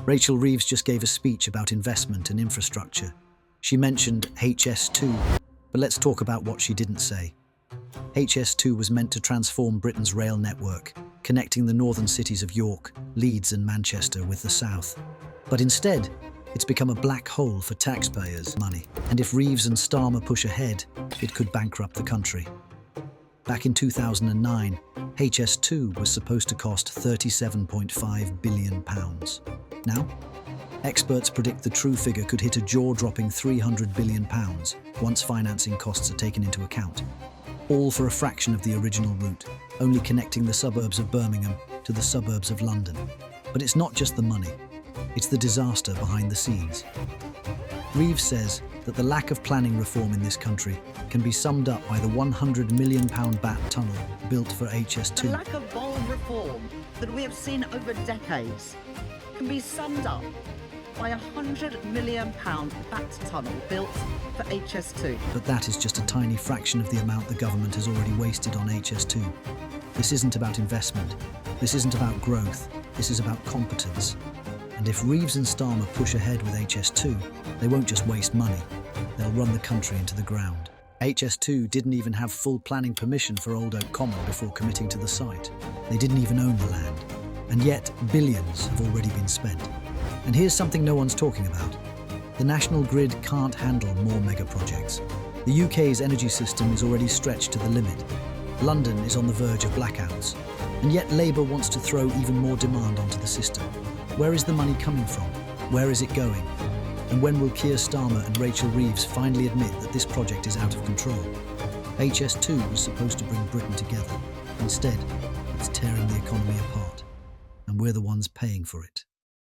Rachel Reeves just gave a speech about investment and infrastructure. She mentioned HS2, but let's talk about what she didn't say. HS2 was meant to transform Britain's rail network, connecting the northern cities of York, Leeds and Manchester with the south. But instead, it's become a black hole for taxpayers' money. And if Reeves and Starmer push ahead, it could bankrupt the country. Back in 2009, HS2 was supposed to cost £37.5 billion. Now, experts predict the true figure could hit a jaw-dropping £300 billion once financing costs are taken into account. All for a fraction of the original route, only connecting the suburbs of Birmingham to the suburbs of London. But it's not just the money, it's the disaster behind the scenes. Reeves says that the lack of planning reform in this country can be summed up by the £100 million BAT tunnel built for HS2. The lack of bold reform that we have seen over decades can be summed up by a £100 million BAT tunnel built for HS2. But that is just a tiny fraction of the amount the government has already wasted on HS2. This isn't about investment. This isn't about growth. This is about competence. And if Reeves and Starmer push ahead with HS2, they won't just waste money. They'll run the country into the ground. HS2 didn't even have full planning permission for Old Oak Common before committing to the site. They didn't even own the land. And yet, billions have already been spent. And here's something no one's talking about. The national grid can't handle more mega projects. The UK's energy system is already stretched to the limit. London is on the verge of blackouts. And yet Labour wants to throw even more demand onto the system. Where is the money coming from? Where is it going? And when will Keir Starmer and Rachel Reeves finally admit that this project is out of control? HS2 was supposed to bring Britain together. Instead, it's tearing the economy apart. And we're the ones paying for it.